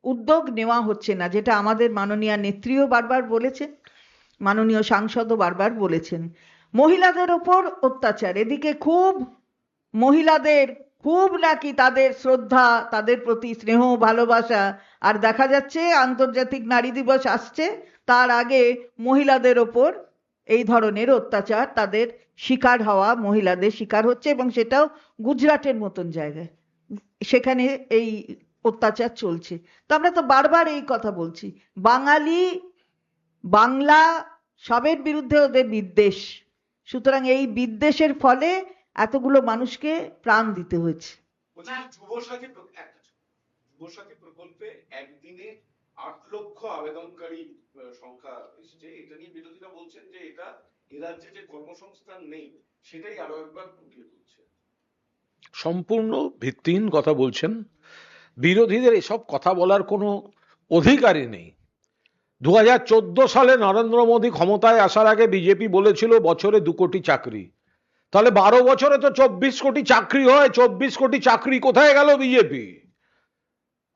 উদ্যোগ নেওয়া হচ্ছে না, যেটা আমাদের মাননীয় নেত্রীও বারবার বলেছেন, মাননীয় সাংসদও বারবার বলেছেন। মহিলাদের ওপর অত্যাচার, এদিকে খুব মহিলাদের খুব নাকি তাদের শ্রদ্ধা, তাদের প্রতি স্নেহ ভালোবাসা, আর দেখা যাচ্ছে আন্তর্জাতিক নারী দিবস আসছে, তার আগে মহিলাদের ওপর এই ধরনের অত্যাচার, তাদের শিকার হওয়া মহিলাদের শিকার হচ্ছে, এবং সেটাও গুজরাটের মতন জায়গায়। সেখানে এই অত্যাচার চলছে। তো আমরা তো বারবার এই কথা বলছি, বাঙালি, বাংলা সবের বিরুদ্ধে ওদের বিদ্বেষ। সুতরাং এই বিদ্বেষের ফলে এতগুলো মানুষকে প্রাণ দিতে হয়েছে। বলছি যুবসাথী প্রকল্পে একদিনে 8 লক্ষ আবেদনকারী সংখ্যা এসেছে। এটা নিয়ে বিরোধীরা বলছেন যে এটা এ রাজ্যে যে কর্মসংস্থান নেই সেটাই আরো একবার ফুটিয়ে তুলছে। সম্পূর্ণ ভিত্তিহীন কথা বলছেন। বিরোধীদের এসব কথা বলার কোনো অধিকারই নেই। 2014 সালে নরেন্দ্র মোদী ক্ষমতায় আসার আগে বিজেপি বলেছিল বছরে 2 কোটি চাকরি। তাহলে 12 বছরে তো 24 কোটি চাকরি হয়। 24 কোটি চাকরি কোথায় গেল বিজেপি?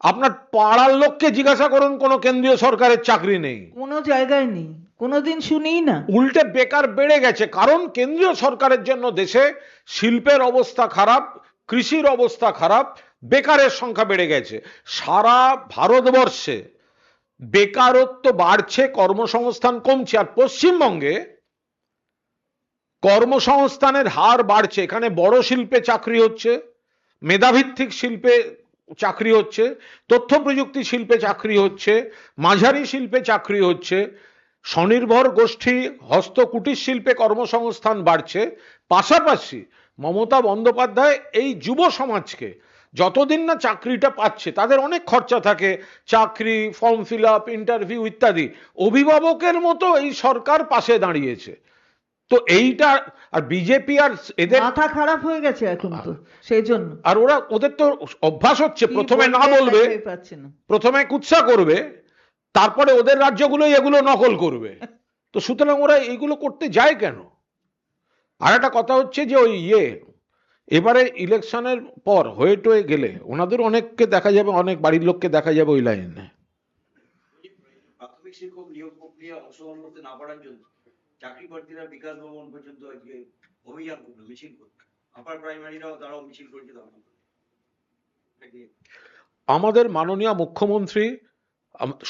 আপনার পাড়ার লোককে জিজ্ঞাসা করুন, কোনো কেন্দ্রীয় সরকারের চাকরি নেই, কোনো জায়গায় নেই, কোনোদিন শুনিই না। উল্টে বেকার বেড়ে গেছে। কারণ কেন্দ্রীয় সরকারের জন্য দেশে শিল্পের অবস্থা খারাপ, কৃষির অবস্থা খারাপ, বেকারের সংখ্যা বেড়ে গেছে। সারা ভারতবর্ষে বেকারত্ব বাড়ছে, কর্মসংস্থান কমছে। আর পশ্চিমবঙ্গে কর্মসংস্থানের হার বাড়ছে। এখানে বড় শিল্পে চাকরি হচ্ছে, মেধাভিত্তিক শিল্পে চাকরি হচ্ছে, তথ্য প্রযুক্তি শিল্পে চাকরি হচ্ছে, মাঝারি শিল্পে চাকরি হচ্ছে, স্বনির্ভর গোষ্ঠী হস্ত কুটির শিল্পে কর্মসংস্থান বাড়ছে। পাশাপাশি মমতা বন্দ্যোপাধ্যায় এই যুব সমাজকে যতদিন না চাকরিটা পাচ্ছে, তাদের অনেক খরচা থাকে, চাকরি, ফর্ম ফিল আপ, ইন্টারভিউ ইত্যাদি, অভিভাবকের মতো এই সরকার পাশে দাঁড়িয়েছে। তো এইটা, আর বিজেপি আর এদের মাথা খারাপ হয়ে গেছে এখন তো, সেই জন্য। আর ওদের তো অভ্যাস হচ্ছে, কি প্রথমে না বলবে বলবে, তাই পাচ্ছে না। প্রথমে কুৎসা করবে, তারপরে ওদের রাজ্যগুলোই এগুলো নকল করবে। তো সুতরাং ওরা এইগুলো করতে যায় কেন? আর একটা কথা হচ্ছে যে ওই এবারে ইলেকশনের পর হয়ে টয়ে গেলে ওনাদের অনেককে দেখা যাবে, অনেক বাড়ির লোককে দেখা যাবে ওই লাইনে। প্রাথমিক শিক্ষক নিয়োগ প্রক্রিয়া অংশগ্রহণ করতে না পারার জন্য চাকরি প্রার্থীরা বিকাশ ভবন পর্যন্ত আজকে অভিযান করলো, মিছিল করলো। আপার প্রাইমারিরাও তারাও মিছিল করেছে। আমাদের মাননীয় মুখ্যমন্ত্রী,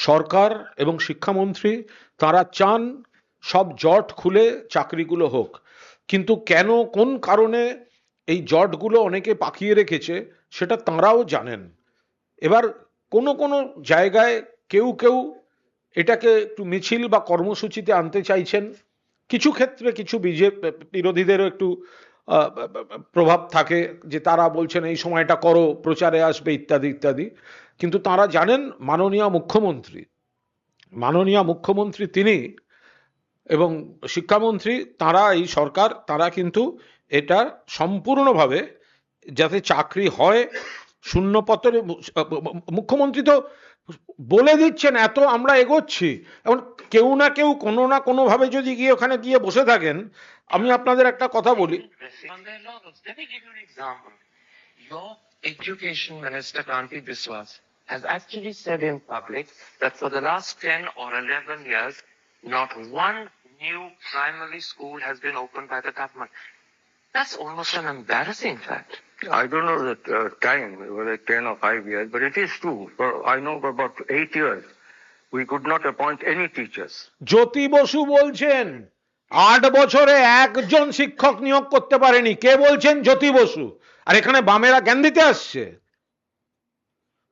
সরকার এবং শিক্ষামন্ত্রী তারা চান সব জট খুলে চাকরিগুলো হোক, কিন্তু কেন, কোন কারণে এই জটগুলো অনেকে পাকিয়ে রেখেছে সেটা তাঁরাও জানেন। এবার কোনো কোনো জায়গায় কেউ কেউ এটাকে একটু মিছিল বা কর্মসূচিতে আনতে চাইছেন। কিছু ক্ষেত্রে কিছু বিরোধীদেরও একটু প্রভাব থাকে, যে তারা বলছেন এই সময়টা করো, প্রচারে আসবে ইত্যাদি ইত্যাদি। কিন্তু তারা জানেন মাননীয় মুখ্যমন্ত্রী তিনি এবং শিক্ষামন্ত্রী, তারা এই সরকার, তারা কিন্তু এটা সম্পূর্ণভাবে যাতে চাকরি হয়, শূন্যপত্রে, মুখ্যমন্ত্রী তো বলে দিচ্ছেন এত আমরা এগোচ্ছি। এখন কেউ না কেউ কোনো না কোনো ভাবে যদি গিয়ে ওখানে গিয়ে বসে থাকেন, আমি আপনাদের একটা কথা বলি। Let me give you an example. Your education minister, Kanti Biswas, has actually said in public that for the last 10 or 11 years, not one new primary school has been opened by the government. That's almost an embarrassing fact. I don't know the time, whether 10 or 5 years, but it is true. I know for about 8 years, we could not appoint any teachers. Jyoti Basu বলছেন 8 বছরে একজন শিক্ষক নিয়োগ করতে পারেনি। কে বলছেন? জ্যোতি বসু। আর এখানে বামেরা জ্ঞান দিতে আসছে।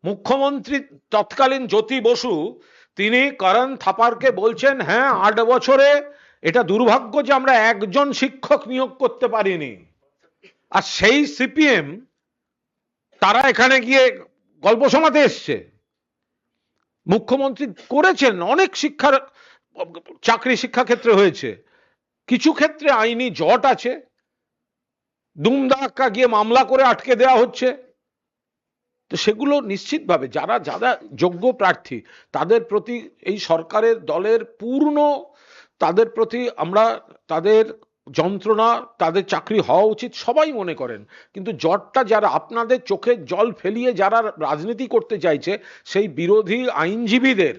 মুখ্যমন্ত্রী তৎকালীন জ্যোতি বসু তিনি করণ থাপারকে বলছেন, হ্যাঁ 8 বছরে এটা দুর্ভাগ্য যে আমরা একজন শিক্ষক নিয়োগ করতে পারিনি। আর সেই সিপিএম তারা এখানে গিয়ে গল্প শোনাতে এসছে। মুখ্যমন্ত্রী করেছেন অনেক চাকরি শিক্ষাক্ষেত্রে হয়েছে, কিছু ক্ষেত্রে আইনি জট আছে, দুমদাক্কা গিয়ে মামলা করে আটকে দেওয়া হচ্ছে। তো সেগুলো নিশ্চিতভাবে যারা যারা যোগ্য প্রার্থী তাদের প্রতি এই সরকারের দলের পূর্ণ, তাদের প্রতি আমরা তাদের যন্ত্রণা, তাদের চাকরি হওয়া উচিত সবাই মনে করেন। কিন্তু জটটা যারা আপনাদের চোখে জল ফেলিয়ে যারা রাজনীতি করতে চাইছে, সেই বিরোধী আইনজীবীদের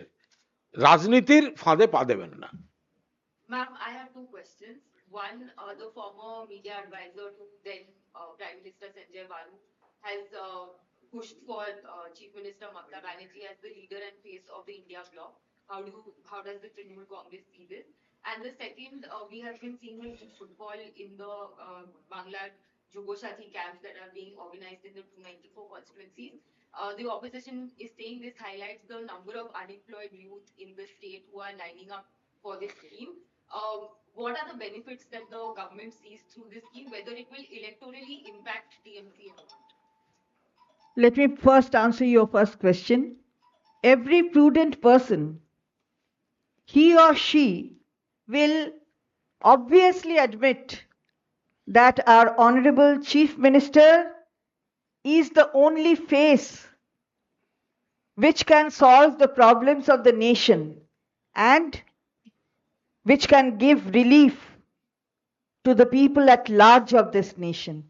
রাজনীতির ফাঁদে পা দেবেন না। Ma'am, I have two questions. One, the former media advisor to then Prime Minister Sanjay Baru has pushed for Chief Minister Mamata Banerjee as the leader and face of the India bloc. How does the Trinamool Congress see this? And the second, we have been seeing football in the Bangla Juboshati camps that are being organized in the 294 constituencies. The opposition is saying this highlights the number of unemployed youth in the state who are lining up for this scheme. What are the benefits that the government sees through this scheme, whether it will electorally impact TMC or not? Let me first answer your first question. Every prudent person, he or she, will obviously admit that our Honorable Chief Minister is the only face which can solve the problems of the nation and which can give relief to the people at large of this nation.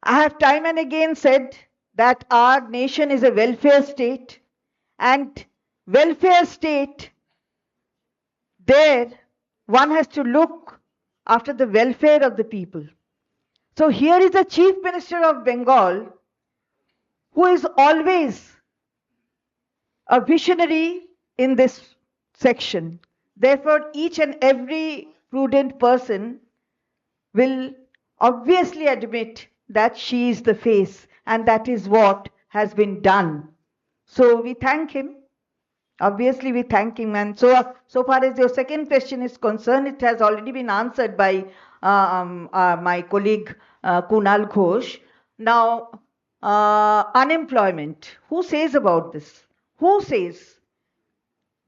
I have time and again said that our nation is a welfare state, and welfare state, there one has to look after the welfare of the people. So here is the Chief Minister of Bengal, who is always a visionary in this section. Therefore, each and every prudent person will obviously admit that she is the face, and that is what has been done. So we thank him. Obviously, we thank him. And so far as your second question is concerned, it has already been answered by my colleague Kunal Ghosh. Now, unemployment. Who says about this? Who says?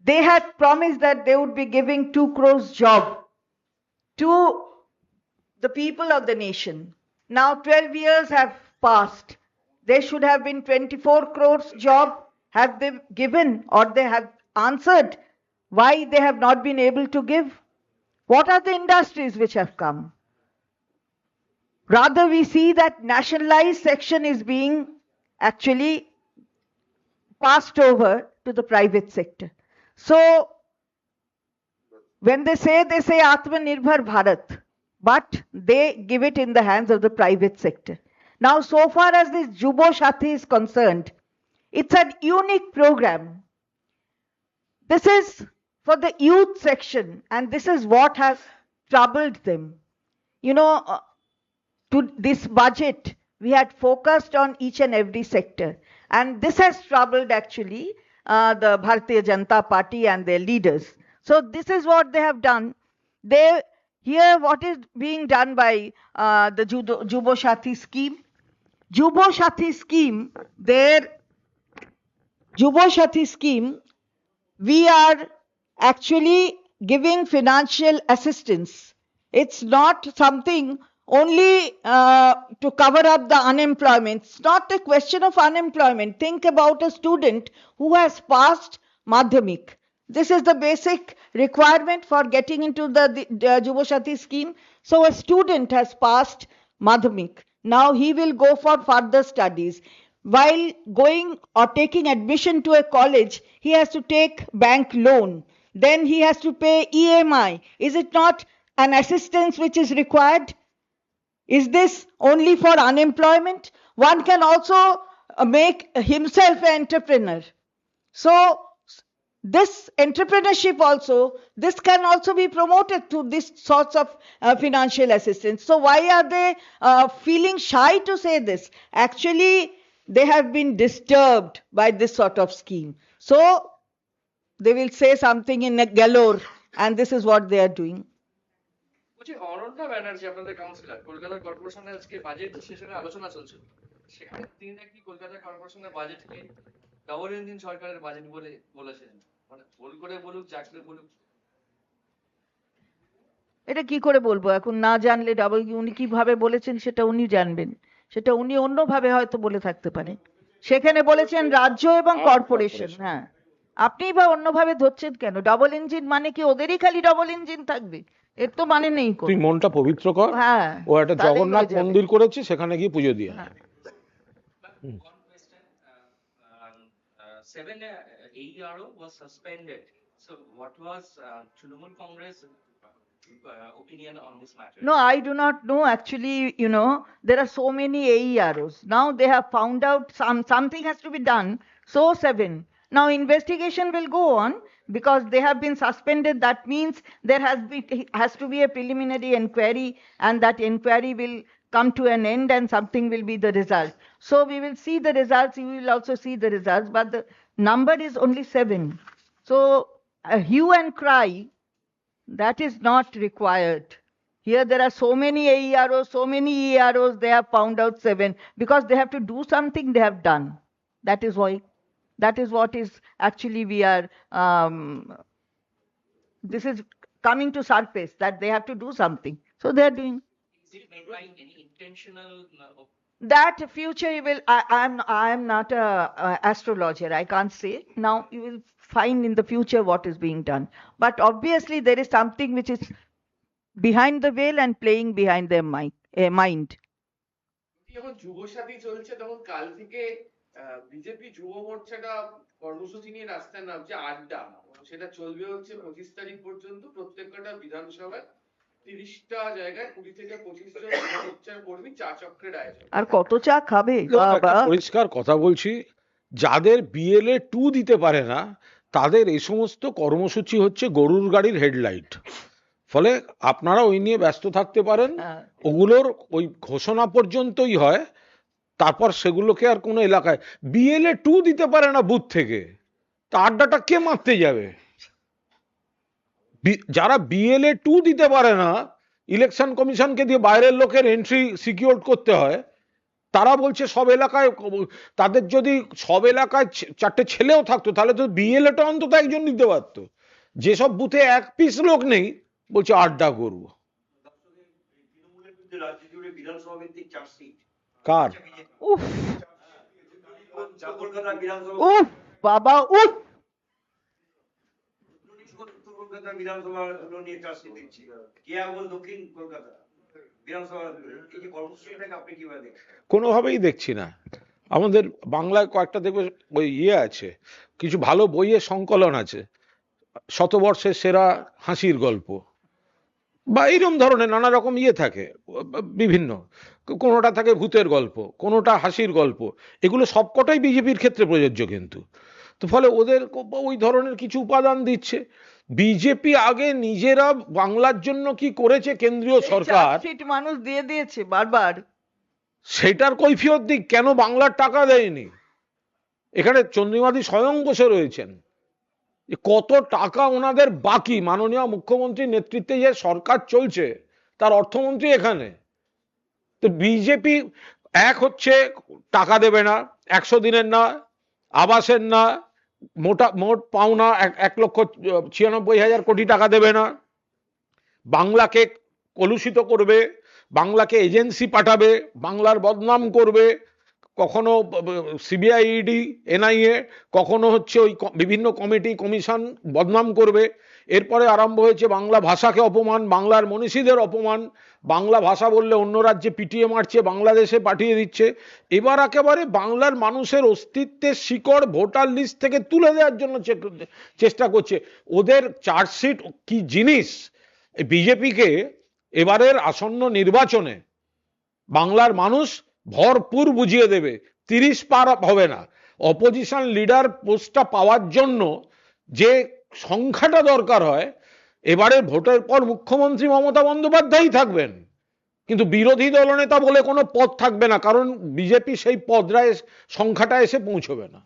They had promised that they would be giving 2 crores job to the people of the nation. Now 12 years have passed. There should have been 24 crores job. Have they given, or they have answered why they have not been able to give? What are the industries which have come? Rather, we see that nationalized section is being actually passed over to the private sector. So, when they say Atmanirbhar Bharat, but they give it in the hands of the private sector. Now, so far as this Juboshati is concerned, it's an unique program. This is for the youth section, and this is what has troubled them. You know, to this budget, we had focused on each and every sector, and this has troubled actually the Bharatiya Janata Party and their leaders. So this is what they have done. Here what is being done by the Juboshati scheme. Juboshati scheme, we are actually giving financial assistance. It's not something only to cover up the unemployment. It's not a question of unemployment. Think about a student who has passed Madhyamik. This is the basic requirement for getting into the Juboshati scheme. So a student has passed Madhyamik. Now he will go for further studies. While going or taking admission to a college, he has to take bank loan. Then he has to pay EMI. Is it not an assistance which is required? Is this only for unemployment? One can also make himself an entrepreneur. So this entrepreneurship also, this can also be promoted through this sorts of financial assistance. So why are they feeling shy to say this? Actually, they have been disturbed by this sort of scheme. So they will say something in a galore, and this is what they are doing. Aranya Banerjee আপনাদের councillor Kolkata কর্পোরেশনের আজকে budget সেশনে আলোচনা চলছিল, সেখানে তিনি নাকি কলকাতা কর্পোরেশনের বাজেটকে ডবল ইঞ্জিন সরকারের বাজেট বলে বলেছেন। মানে ভুল করে বলুক, যা করে বলুক, এটা কি করে বলবো এখন, না জানলে উনি কিভাবে বলেছেন সেটা উনি জানবেন, সেটা উনি অন্যভাবে হয়তো বলে থাকতে পারেন। সেখানে বলেছেন রাজ্য এবং কর্পোরেশন। হ্যাঁ, আপনি বা অন্যভাবে ধরছেন কেন? ডবল ইঞ্জিন মানে কি ওদেরই খালি ডবল ইঞ্জিন থাকবে? এর তো মানে নেই। তুই মনটা পবিত্র কর। হ্যাঁ, ও একটা জগন্নাথ মন্দির করেছে, সেখানে গিয়ে পুজো দিয়ে। 7 AERO was suspended. So what was Trinamool Congress opinion on this matter? No, I do not know. Actually, you know, there are so many AEROs. Now they have found out something has to be done. So 7. Now investigation will go on because they have been suspended. That means there has to be a preliminary inquiry, and that inquiry will come to an end and something will be the result. So we will see the results, you will also see the results, but the number is only 7. So a hue and cry, that is not required. Here there are so many AEROs, so many EROs, they have found out 7. Because they have to do something, they have done. That is why. That is what is actually we are, this is coming to surface, that they have to do something. So they are doing. Is it made by any intentional? That future you will, I am not a astrologer, I can't say. Now you will find in the future what is being done. But obviously there is something which is behind the veil and playing behind their mind. যখন যুবসাথী চলছে তখন কাল থেকে BJP যুব মোর্চাটা কর্মসূচি নিয়ে রাস্তায় নামছে আড্ডা, সেটা চলবে হচ্ছে 25 তারিখ পর্যন্ত। প্রত্যেকটা বিধানসভায় 30টা জায়গায় 20 থেকে 25 জন মোর্চার কর্মী চা চক্রের আয়োজন। আর কত চা খাবে একটা পরিষ্কার কথা বলছি, যাদের বিএলএ 2 দিতে পারে না তাদের এই সমস্ত কর্মসূচি হচ্ছে গরুর গাড়ির হেডলাইট। ফলে আপনারা ওই নিয়ে ব্যস্ত থাকতে পারেন, ওগুলোর ওই ঘোষণা পর্যন্তই হয়, তারপর সেগুলোকে আর কোনো এলাকায় বিএলএ 2 দিতে পারে না বুথ থেকে, তা আড্ডাটা কে মারতে যাবে? যারা বিএলএ 2 দিতে পারে না, ইলেকশন কমিশনকে দিয়ে বাইরের লোকের এন্ট্রি সিকিউর করতে হয়, তারা বলছে সব এলাকায়, তাদের যদি সব এলাকায় 4টে ছেলেও থাকতো তাহলে তো বিএলএটা অন্তত একজন দিতে পারতো। যেসব বুথে 1 পিস লোক নেই বলছে আড্ডা করবো। তৃণমূলের বিরুদ্ধে রাজ্য জুড়ে বিধানসভা ভিত্তিক চার্জশিট কার? উফ কলকাতা বিধানসভা, উফ বাবা উফ, উত্তর কলকাতা বিধানসভা নিয়ে চার্জশিট দিচ্ছে, কেয়াবল দক্ষিণ কলকাতা বিধানসভা। এই যে কর্মসূচিটাকে আপনি কিভাবে দেখছেন? কোনোভাবেই দেখছি না। আমাদের বাংলায় কয়েকটা দেখবে ওই আছে, কিছু ভালো বইয়ের সংকলন আছে, শতবর্ষের সেরা হাসির গল্প বা এইরকম ধরনের নানা রকম থাকে বিভিন্ন, কোনোটা থাকে ভূতের গল্প, কোনোটা হাসির গল্প, এগুলো সবকটাই বিজেপির ক্ষেত্রে প্রযোজ্য কিন্তু। তো ফলে ওদের ওই ধরনের কিছু উপাদান দিচ্ছে। বিজেপি আগে নিজেরা বাংলার জন্য কি করেছে কেন্দ্রীয় সরকার মানুষ দিয়ে দিয়েছে বারবার, সেটার কৈফিয়ত দিক, কেন বাংলার টাকা দেয়নি? এখানে চন্দ্রিমাদি স্বয়ং বসে রয়েছেন, কত টাকা ওনাদের বাকি। মাননীয় মুখ্যমন্ত্রীর নেতৃত্বে যে সরকার চলছে তার অর্থমন্ত্রী এখানে। তো বিজেপি এক হচ্ছে টাকা দেবে না, 100 দিনের না, আবাসের না, মোট পাওনা 1,96,000 কোটি টাকা দেবে না, বাংলাকে কলুষিত করবে, বাংলাকে এজেন্সি পাঠাবে, বাংলার বদনাম করবে, কখনো সিবিআই ইডি এনআইএ, কখনো হচ্ছে ওই বিভিন্ন কমিটি কমিশন বদনাম করবে। এরপরে আরম্ভ হয়েছে বাংলা ভাষাকে অপমান, বাংলার মনীষীদের অপমান, বাংলা ভাষা বললে অন্য রাজ্যে পিটিয়ে মারছে, বাংলাদেশে পাঠিয়ে দিচ্ছে। এবার একেবারে বাংলার মানুষের অস্তিত্বের শিকড় ভোটার লিস্ট থেকে তুলে দেওয়ার জন্য চেষ্টা করছে। ওদের চার্জশিট কি জিনিস, বিজেপিকে এবারের আসন্ন নির্বাচনে বাংলার মানুষ ভরপুর বুঝিয়ে দেবে। 30 পার হবে না। অপোজিশন লিডার পোস্টটা পাওয়ার জন্য যে সংখ্যাটা দরকার হয়, এবারে ভোটের পর মুখ্যমন্ত্রী মমতা বন্দ্যোপাধ্যায়ই থাকবেন, কিন্তু বিরোধী দলনেতা বলে কোনো পদ থাকবে না, কারণ বিজেপি সেই পদরা সংখ্যাটা এসে পৌঁছবে না।